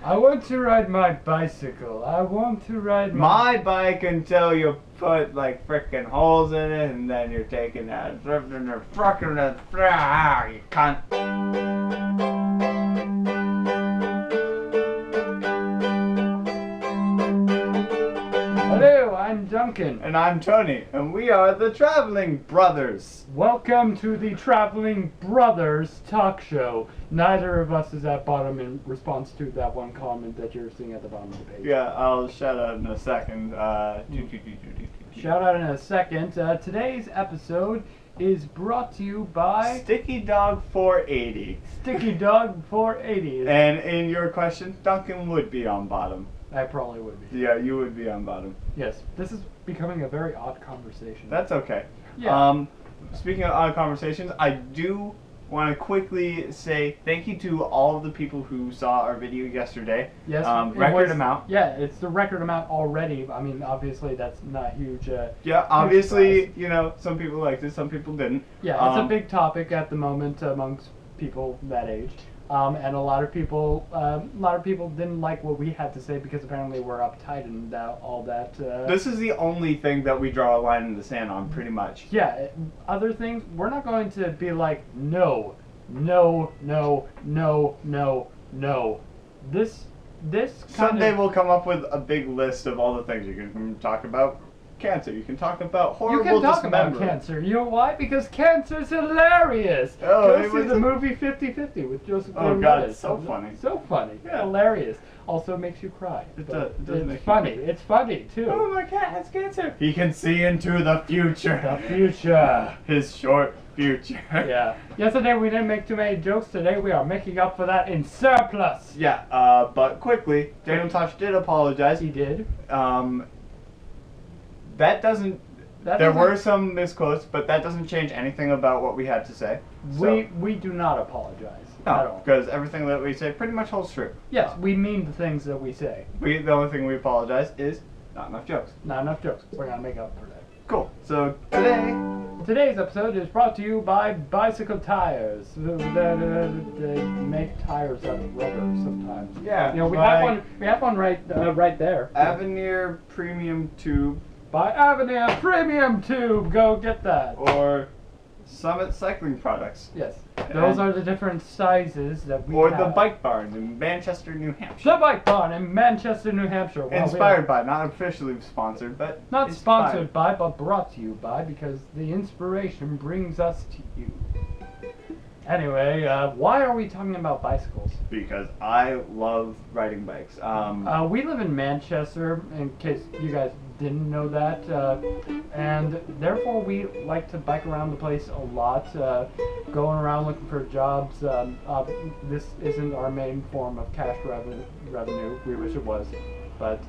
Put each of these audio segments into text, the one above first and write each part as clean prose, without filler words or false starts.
I want to ride my bicycle. I want to ride my bike until you put like frickin' holes in it, and then you're taking that and you're fucking it. You cunt. Hello, I'm Duncan. And I'm Tony, and we are the Traveling Brothers. Welcome to the Traveling Brothers talk show. Neither of us is at bottom in response to that one comment that you're seeing at the bottom of the page. Yeah, I'll shout out in a second. Shout out in a second. Today's episode is brought to you by Sticky Dog 480. Sticky Dog 480. And in your question, Duncan would be on bottom. I probably would be. Yeah, you would be on bottom. Yes, this is becoming a very odd conversation. That's okay. Yeah. Speaking of odd conversations, I do want to quickly say thank you to all of the people who saw our video yesterday. Yes. Record amount. Yeah, it's the record amount already. I mean, obviously that's not huge. Yeah, obviously, you know, some people liked it, some people didn't. Yeah, it's a big topic at the moment amongst people that age. And a lot of people didn't like what we had to say because apparently we're uptight and all that. This is the only thing that we draw a line in the sand on, pretty much. Yeah, other things, we're not going to be like, no. This kind Someday of... we'll come up with a big list of all the things you can talk about. Cancer. You can talk about horrible You can talk dismemberment. about cancer. You know why? Because cancer's hilarious. Oh, Go see the movie 50-50 with Joseph Oh, God, it's so funny. So funny. Yeah. Hilarious. Also makes you cry. It But does make it's you funny. cry. It's funny, too. Oh, my cat has cancer. He can see into the future. The future. His short future. Yeah. Yesterday we didn't make too many jokes. Today we are making up for that in surplus. Yeah, but quickly, Daniel Tosh did apologize. He did. There were some misquotes, but that doesn't change anything about what we had to say. We do not apologize at all. Because everything that we say pretty much holds true. Yes, we mean the things that we say. The only thing we apologize is not enough jokes. Not enough jokes. We're gonna make up for that. Cool. So Today's episode is brought to you by Bicycle Tires. They make tires out of rubber sometimes. Yeah. You know, we have one right there. Avenir Premium Tube. By Avenir Premium Tube. Go get that. Or Summit Cycling Products. Yes. Those are the different sizes that we have. Or the Bike Barn in Manchester, New Hampshire. The Bike Barn in Manchester, New Hampshire. Well, Inspired by, not officially sponsored, but not inspired. sponsored by, but brought to you by, because the inspiration brings us to you. Anyway, why are we talking about bicycles? Because I love riding bikes. We live in Manchester, in case you guys didn't know that, and therefore we like to bike around the place a lot, going around looking for jobs. This isn't our main form of cash revenue. We wish it was, but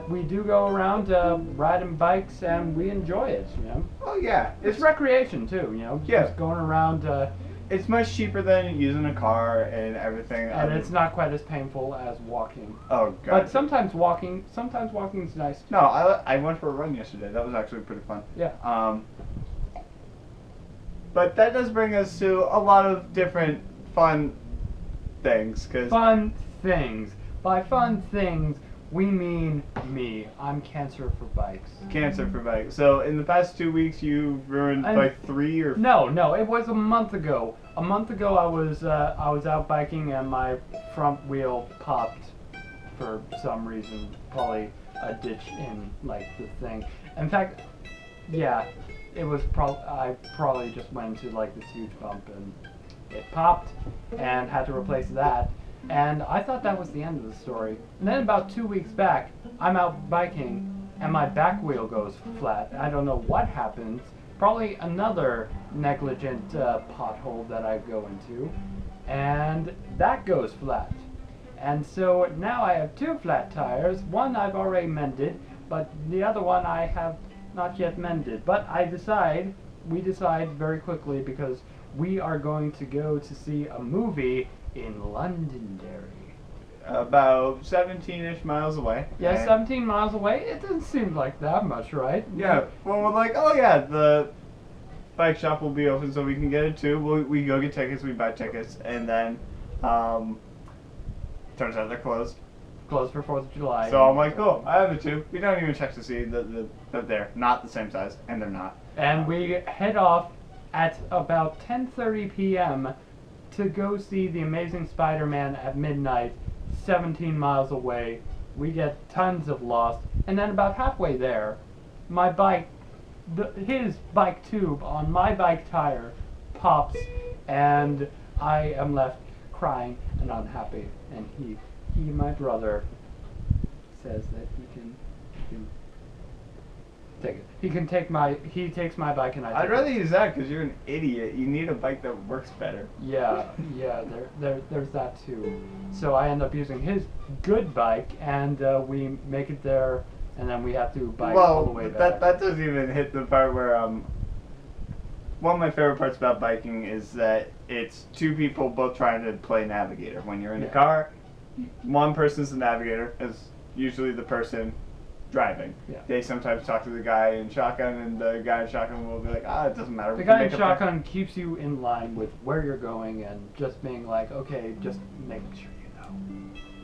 we do go around riding bikes, and we enjoy it. You know. Oh yeah, It's recreation too. You know. Yeah. Just going around. It's much cheaper than using a car and everything. And it's not quite as painful as walking. Oh god. But sometimes walking's nice. No, I went for a run yesterday. That was actually pretty fun. Yeah. But that does bring us to a lot of different fun things. Fun things. By fun things, we mean me. I'm Cancer for Bikes. Cancer for bikes. So in the past 2 weeks, you've ruined like 3 or... No. It was a month ago. A month ago, I was out biking and my front wheel popped for some reason. Probably a ditch in like the thing. In fact, yeah, it was I probably just went into like this huge bump and it popped and had to replace that. And I thought that was the end of the story. And then about 2 weeks back, I'm out biking and my back wheel goes flat. I don't know what happens. Probably another negligent pothole that I go into. And that goes flat. And so now I have 2 flat tires. One I've already mended, but the other one I have not yet mended. But we decide very quickly because we are going to go to see a movie in Londonderry. About 17-ish miles away. Yeah, 17 miles away. It doesn't seem like that much, right? Yeah. Well, we're like, oh yeah, the bike shop will be open so we can get it too. We go get tickets, we buy tickets, and then Turns out they're closed. Closed for 4th of July. So I'm like, cool, I have it too. We don't even check to see that they're not the same size, and they're not. And we head off at about 10:30 p.m. to go see The Amazing Spider-Man at midnight, 17 miles away. We get tons of lost, and then about halfway there, my bike, his bike tube on my bike tire pops, and I am left crying and unhappy. And he, my brother, says that he can take it. He takes my bike and I take I'd rather it. use that because you're an idiot. You need a bike that works better. Yeah, there's that too. So I end up using his good bike, and we make it there, and then we have to bike all the way back. That doesn't even hit the part where one of my favorite parts about biking is that it's two people both trying to play navigator. When you're in a car, one person's the navigator, is usually the person driving. Yeah. They sometimes talk to the guy in shotgun, and the guy in shotgun will be like, it doesn't matter. The guy in shotgun keeps you in line with where you're going, and just being like, okay, just making sure you know.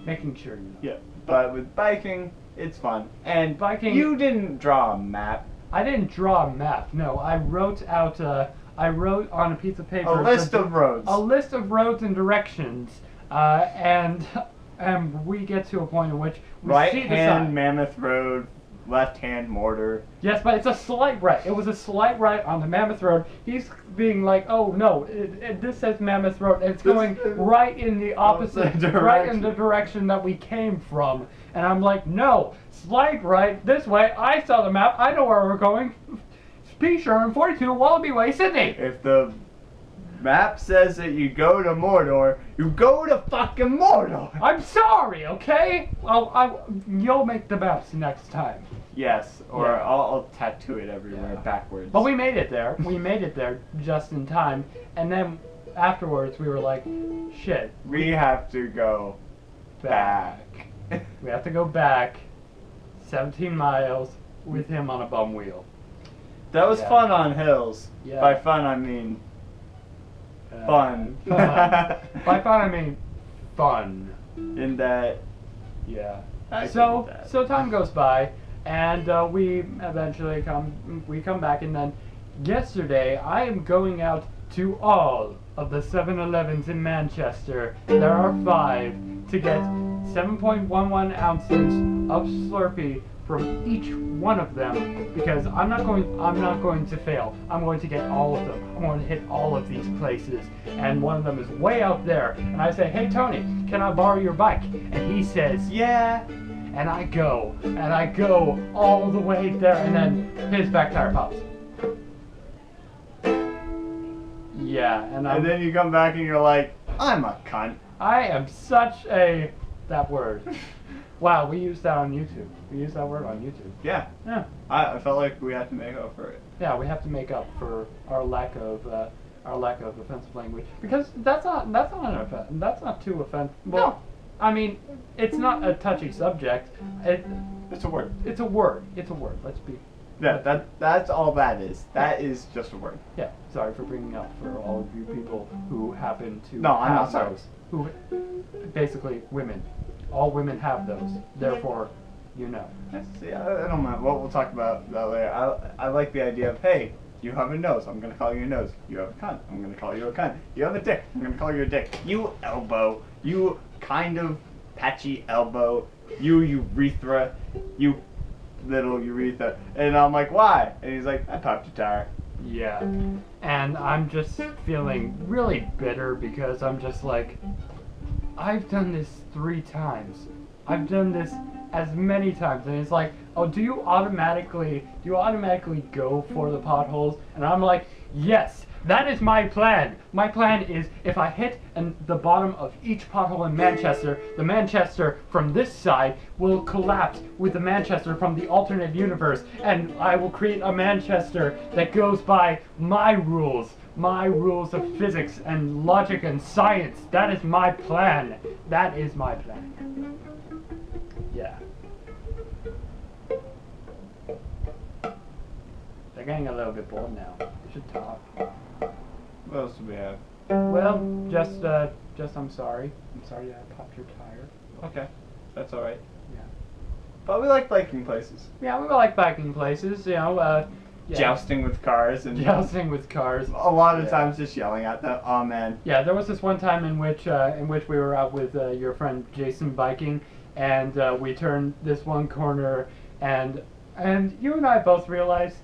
Making sure you know. Yeah, but with biking, it's fun. And biking, you didn't draw a map. I didn't draw a map. No, I wrote on a piece of paper A list of roads. A list of roads and directions, and we get to a point in which we see the sign. Right hand Mammoth Road, left hand Mortar. Yes, but it's a slight right. It was a slight right on the Mammoth Road. He's being like, oh no, this says Mammoth Road, and it's going right in the opposite direction. Right in the direction that we came from. And I'm like, no, slight right, this way. I saw the map. I know where we're going. P. Sherman, 42, Wallaby Way, Sydney. If the map says that you go to Mordor, you go to fucking Mordor. I'm sorry, okay? You'll make the maps next time. Yes, or Yeah. I'll tattoo it everywhere backwards. But we made it there. We made it there just in time. And then afterwards, we were like, shit. We have to go back. We have to go back 17 miles with him on a bum wheel. That was fun on hills. Yeah. By fun, I mean fun. By fun, I mean fun. In that. Yeah. I So get that. so time goes by, and we eventually come back, and then yesterday I am going out to all of the 7-Elevens in Manchester. There are 5 to get 7.11 ounces of Slurpee from each one of them, because I'm not going to fail. I'm going to get all of them. I'm going to hit all of these places, and one of them is way out there. And I say, hey Tony, can I borrow your bike? And he says, yeah. And I go all the way there, and then his back tire pops. Yeah, and then you come back and you're like, I'm a cunt. I am such a that word. Wow, we used that on YouTube. We used that word on YouTube. Yeah. Yeah. I felt like we had to make up for it. Yeah, we have to make up for our lack of offensive language, because that's not an offense. That's not too offensive. Well, No. I mean, it's not a touchy subject. It's a word. It's a word. It's a word. Let's be. Yeah, that's all that is. That is just a word. Yeah. Sorry for bringing up for all of you people who happen to No, I'm have not sorry. those. Who, basically, women. All women have those. Therefore, you know. See, I don't mind. We'll talk about that later. I like the idea of, hey, you have a nose, I'm going to call you a nose. You have a cunt, I'm going to call you a cunt. You have a dick, I'm going to call you a dick. You elbow, you kind of patchy elbow, you urethra, you little urethra. And I'm like, why? And he's like, I popped your tire. Yeah. And I'm just feeling really bitter, because I'm just like, I've done this 3 times. I've done this as many times, and it's like, oh, do you automatically go for the potholes? And I'm like, yes, that is my plan. My plan is, if I hit the bottom of each pothole in Manchester, the Manchester from this side will collapse with the Manchester from the alternate universe, and I will create a Manchester that goes by my rules of physics and logic and science. That is my plan. That is my plan. Yeah. They're getting a little bit bored now. We should talk. What else do we have? Well, just I'm sorry. I'm sorry that I popped your tire. Okay, that's all right. Yeah. But we like biking places. Yeah, we like biking places, you know. Yeah. Jousting with cars and Jousting with cars. a lot of times just yelling at them. Oh man. Yeah, there was this one time in which we were out with your friend Jason biking, and we turned this one corner, and you and I both realized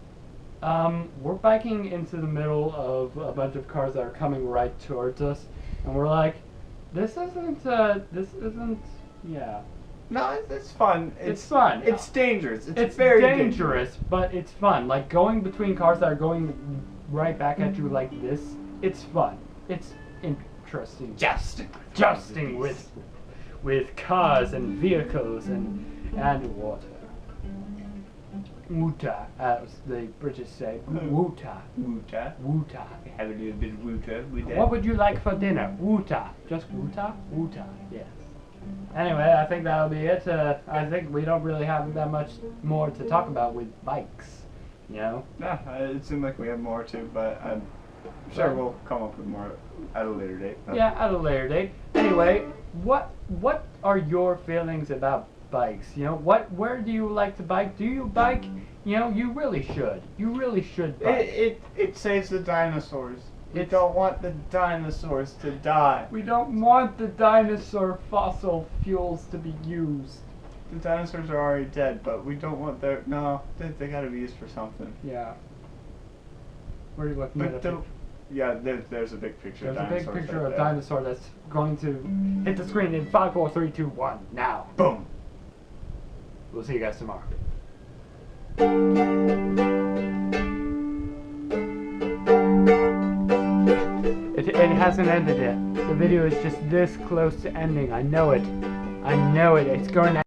we're biking into the middle of a bunch of cars that are coming right towards us, and we're like, this isn't, yeah. No, it's fun. It's fun. It's dangerous. It's very dangerous, but it's fun. Like going between cars that are going right back at you like this, it's fun. It's interesting. Jousting with cars and vehicles and water. Woota, as the British say. Woota. Woota. Woota. Have a little bit of woota with that. What would you like for dinner? Woota. Just woota? Woota, yes. Anyway, I think that'll be it. I think we don't really have that much more to talk about with bikes, you know? Yeah, it seemed like we have more too, but I'm sure we'll come up with more at a later date. Yeah, at a later date. Anyway, what are your feelings about bikes? You know, where do you like to bike? Do you bike? You know, you really should. You really should bike. It saves the dinosaurs. We don't want the dinosaurs to die. We don't want the dinosaur fossil fuels to be used. The dinosaurs are already dead, but we don't want their... No, they gotta be used for something. Yeah. Where are you looking at? Yeah, there's a big picture of dinosaurs. There's a big picture right of a there. dinosaur that's going to hit the screen in 5, 4, 3, 2, 1, now. Boom! We'll see you guys tomorrow. It hasn't ended yet. The video is just this close to ending. I know it. I know it. It's going to